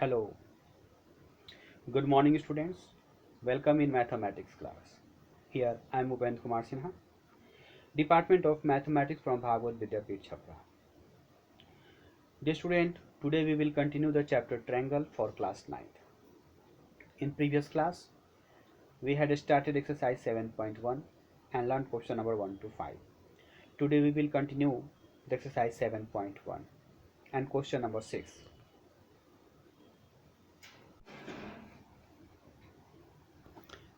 Hello, good morning students. Welcome in mathematics class. Here I am Upendra Kumar Sinha, Department of Mathematics from Bhagavad Vidyapeeth Chhapra. Dear student, today we will continue the chapter Triangle for class 9th. In previous class, we had started exercise 7.1 and learned question number 1 to 5. Today we will continue the exercise 7.1 and question number 6.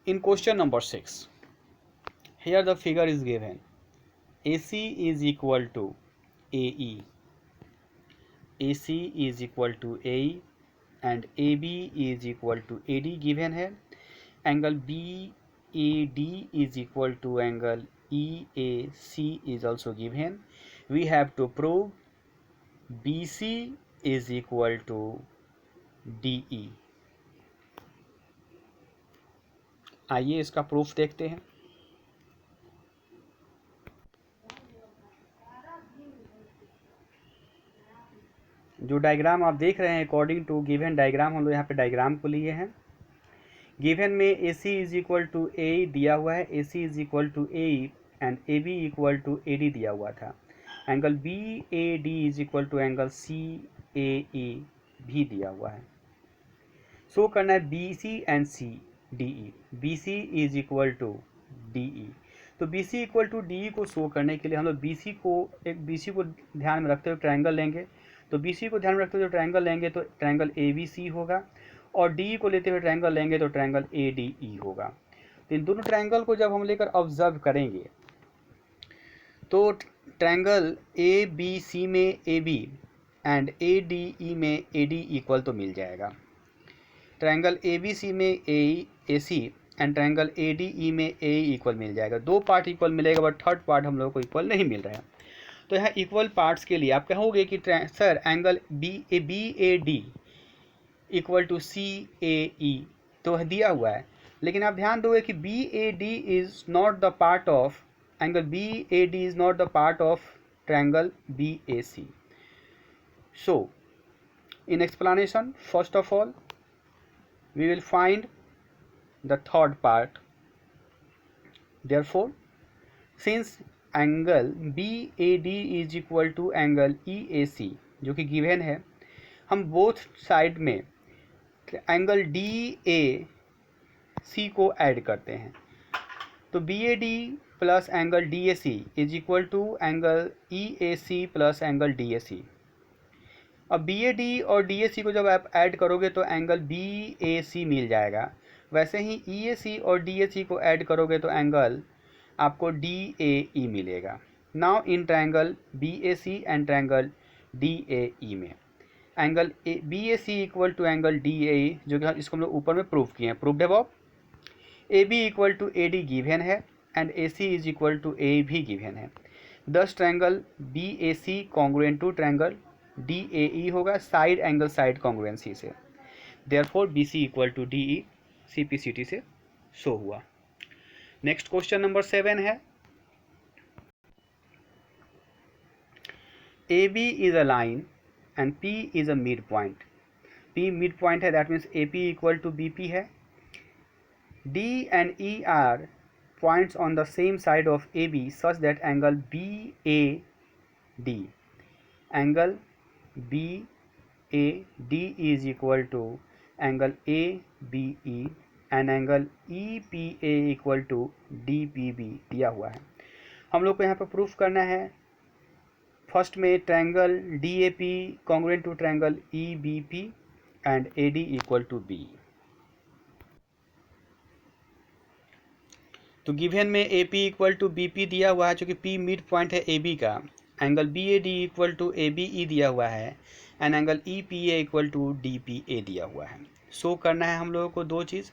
In question number 6, here the figure is given. AC is equal to AE, AC is equal to AE and AB is equal to AD given है. Angle BAD is equal to angle EAC is also given. We have to prove BC is equal to DE. आइए इसका proof देखते हैं. जो diagram आप देख रहे हैं अकॉर्डिंग टू गिवन डायग्राम हम लोग यहाँ पे डायग्राम को लिए हैं. गिवन में AC is equal to A दिया हुआ है, AC is equal to A and AB equal to AD दिया हुआ था. Angle BAD is equal to angle CAE भी दिया हुआ है. शो करना है BC and CDE. BC is equal to DE. तो BC इक्वल टू DE को शो करने के लिए हम लोग BC को ध्यान में रखते हुए ट्रायंगल लेंगे. तो BC को ध्यान में रखते हुए ट्रायंगल लेंगे तो ट्रायंगल ABC होगा और DE को लेते हुए ट्रायंगल लेंगे तो ट्रायंगल ADE होगा. तो इन दोनों ट्रायंगल को जब हम लेकर ऑब्जर्व करेंगे तो ट्रायंगल ABC में AB एंड ADE में AD इक्वल तो मिल जाएगा. ट्रायंगल ABC में AC एंड ट्रायंगल ADE में AE इक्वल मिल जाएगा. दो पार्ट इक्वल मिलेगा बट थर्ड पार्ट हम लोग को इक्वल नहीं मिल रहा है. तो यहाँ इक्वल पार्ट्स के लिए आप कहोगे कि sir angle BAD equal to CAE तो दिया हुआ है, लेकिन आप ध्यान दोगे कि BAD is not the part of angle BAD is not the part of triangle BAC. So in explanation, first of all we will find the third part. Therefore, since angle BAD is equal to angle EAC जो कि given है, हम both side में angle DAC को add करते हैं. तो BAD plus angle DAC is equal to angle EAC plus angle DAC. अब BAD और DAC को जब आप ऐड करोगे तो एंगल BAC मिल जाएगा. वैसे ही EAC और DAC को ऐड करोगे तो एंगल आपको DAE मिलेगा. Now in triangle BAC and triangle DAE में angle BAC equal to angle DAE जो कि इसको हम लोग ऊपर में प्रूव किए हैं. Proved above. AB equal to AD given है and AC is equal to A भी गिवन है. Thus triangle BAC congruent to triangle DAE होगा साइड एंगल साइड कॉन्ग्रुएंसी से. Therefore BC equal to DE CPCT से show हुआ. Next question number 7 है. AB is a line and P is a mid point. P mid point है, that means AP equal to BP है. D and E are points on the same side of AB such that angle BAD is equal to angle ABE and angle EPA equal to DPB दिया हुआ है. हम लोग को यहाँ पर proof करना है. फर्स्ट में triangle DAP congruent to triangle EBP and AD equal to B. तो गिवन में AP इक्वल टू BP दिया हुआ है जो कि P मिड पॉइंट है AB का. Angle BAD equal to ABE दिया हुआ है and angle EPA equal to DPA दिया हुआ है. शो करना है हम लोगों को दो चीज़.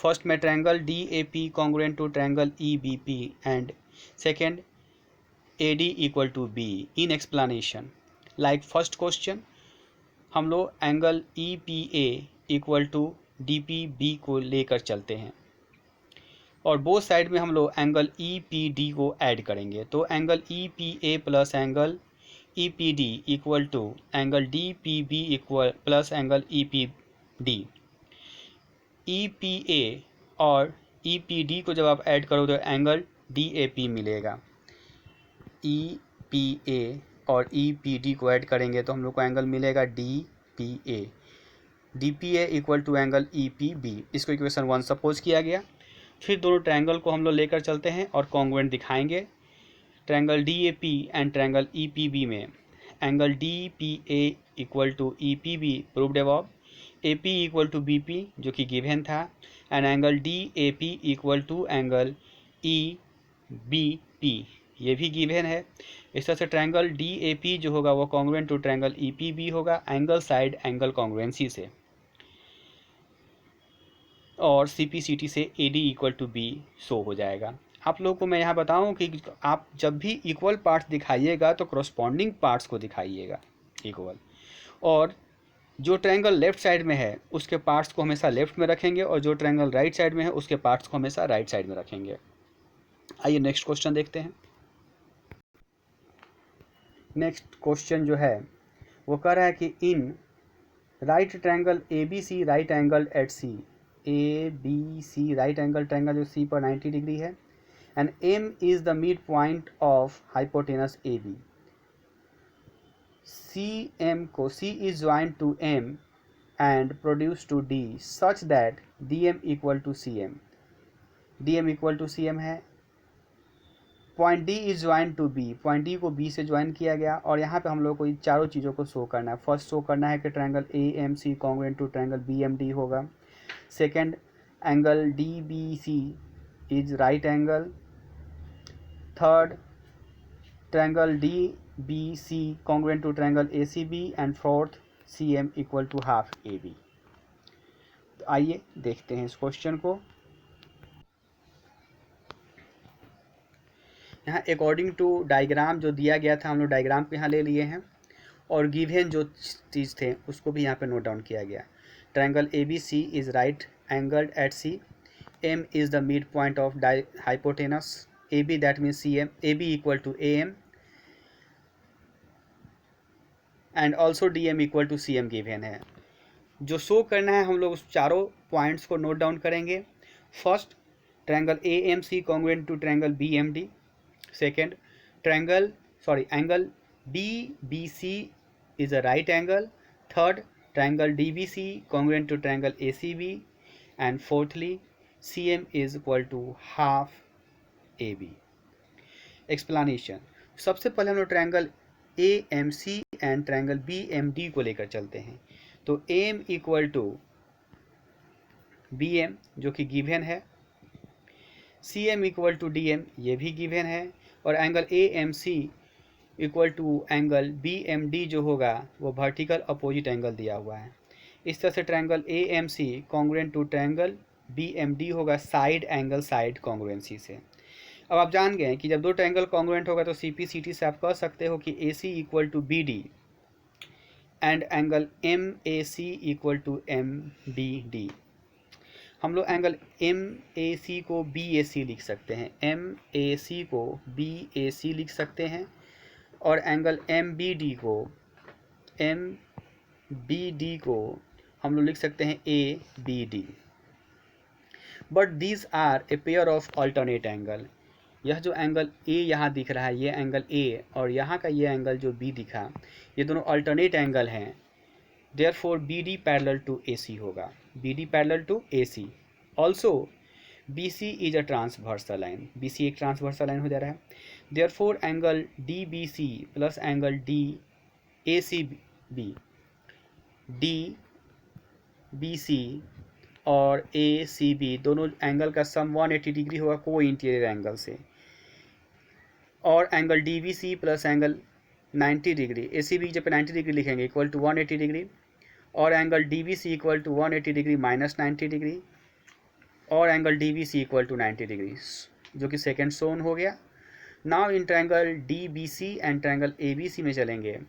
फर्स्ट में triangle DAP congruent to triangle EBP and second AD equal to B. In explanation like first question हम लोग angle EPA equal to DPB को लेकर चलते हैं और बोथ साइड में हम लोग एंगल EPD को ऐड करेंगे. तो angle EPA plus angle EPD equal to angle DPB equal plus angle D. E P A और ई पी डी को जब आप ऐड करो तो एंगल डी ए पी मिलेगा। ई पी ए और ई पी डी को ऐड करेंगे तो हम लोग को एंगल मिलेगा D P A. D P A equal to angle E P B. इसको इक्वेशन 1 सपोज किया गया। फिर दोनों ट्रायंगल को हम लोग लेकर चलते हैं और कॉन्ग्रुएंट दिखाएंगे। Triangle D A P and triangle E P B में angle D P A equal to E P B proved above, A P equal to B P जो कि गिवन था, and angle D A P equal to angle E B P ये भी given है। इस तरह से ट्रायंगल डी ए पी जो होगा वो congruent to triangle E P B होगा एंगल साइड एंगल कॉन्ग्रुएंसी से, और सी पी सी टी से A D equal to B show हो जाएगा। आप लोगों को मैं यहाँ बताऊँ कि आप जब भी इक्वल पार्ट्स दिखाइएगा तो करस्पॉन्डिंग पार्ट्स को दिखाइएगा इक्वल, और जो ट्रायंगल लेफ्ट साइड में है उसके पार्ट्स को हमेशा लेफ्ट में रखेंगे और जो ट्रायंगल राइट साइड में है उसके पार्ट्स को हमेशा राइट साइड में रखेंगे। आइए नेक्स्ट क्वेश्चन देखते हैं। नेक्स्ट क्वेश्चन जो है वो कह रहा है कि in right triangle A B C right angle at C, A B C right angle triangle जो सी पर 90 डिग्री है, and M is the mid point of hypotenuse A B. C M को C is joined to M and produce to D such that D M equal to C M. D M equal to C M है। Point D is joined to B, point D को B से join किया गया, और यहाँ पे हम लोग को इन चारों चीज़ों को शो करना है। फर्स्ट शो करना है कि triangle A M C congruent to triangle B M D होगा। Second, angle D B C is right angle. Third, triangle D B C congruent to triangle A C B, and fourth, C M equal to half A B. तो आइए देखते हैं इस question को। यहाँ according to diagram जो दिया गया था हम लोग डायग्राम को यहाँ ले लिए हैं, और गिवन जो चीज़ थे उसको भी यहाँ पे नोट डाउन किया गया। Triangle A B C is right angled at C, M is the mid point of hypotenuse A B, that means C M, A B equal to A M, and also D M equal to C M given है। जो show करना है हम लोग उस चारों points को note down करेंगे। First, triangle A M C congruent to triangle B M D. Second, angle DBC is a right angle. Third, triangle DBC congruent to triangle ACB. And fourthly, CM is equal to half AB. Explanation. सबसे पहले हम लोग triangle AMC and triangle BMD को लेकर चलते हैं। तो AM equal to BM जो कि गिवन है, CM इक्वल टू DM ये भी गिवन है, और angle AMC equal to angle BMD जो होगा वो वर्टिकल अपोजिट एंगल दिया हुआ है। इस तरह से triangle AMC congruent to triangle BMD होगा साइड एंगल साइड कॉन्ग्रुएंसी से। अब आप जान गए कि जब दो ट्रायंगल कॉन्ग्रुएंट होगा तो CPCT से आप कह सकते हो कि AC equal to BD and angle MAC equal to MBD। हम लोग एंगल MAC को BAC लिख सकते हैं, MAC को BAC लिख सकते हैं, और एंगल MBD को हम लोग लिख सकते हैं ABD। But these are a pair of alternate angle. यह जो एंगल A यहाँ दिख रहा है ये एंगल A, और यहाँ का ये एंगल जो B दिखा, ये दोनों अल्टरनेट एंगल हैं। Therefore BD parallel to AC होगा, BD parallel to AC। Also BC is a transversal line, BC एक ट्रांसवर्सल लाइन हो जा रहा है। Therefore angle DBC plus angle DACB, DBC और ACB दोनों एंगल का सम 180 डिग्री होगा को इंटीरियर एंगल से, और angle DBC plus angle 90 degree, ACB की जब 90 डिग्री लिखेंगे इक्वल टू 180 डिग्री, और angle DBC equal to 180 degree minus 90 degree, और angle DBC equal to 90 degree, जो कि सेकेंड सोन हो गया। Now in triangle DBC and triangle ABC में चलेंगे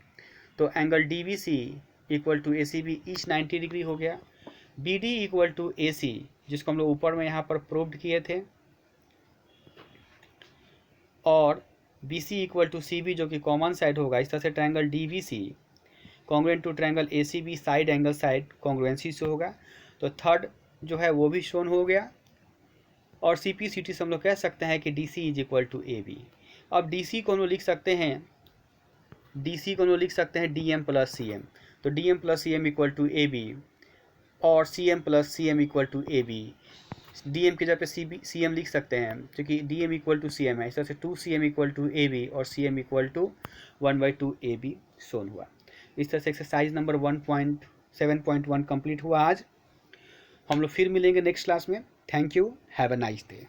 तो angle DBC equal to ACB each 90 degree हो गया। BD इक्वल टू AC जिसको हम लोग ऊपर में यहाँ पर प्रूव्ड किए थे, और BC इक्वल टू CB जो कि कॉमन साइड होगा। इस तरह से triangle DBC congruent to triangle A C B side angle side congruency से होगा। तो थर्ड जो है वो भी शोन हो गया। और सी पी सी टी से हम लोग कह सकते हैं कि D C is equal to A B. अब डी सी को हम लोग लिख सकते हैं, डी सी को हम लोग लिख सकते हैं D M plus C M. तो D M plus C M equal to A B और C M plus C M equal to A B. D M की जगह पे सी एम लिख सकते हैं क्योंकि D M equal to C M है। इस तरह से 2 C M equal to A B और C M equal to 1/2 A B shown हुआ। इस तरह से एक्सरसाइज नंबर 1.7.1 कंप्लीट हुआ। आज हम लोग फिर मिलेंगे नेक्स्ट क्लास में। Thank you, have a nice day.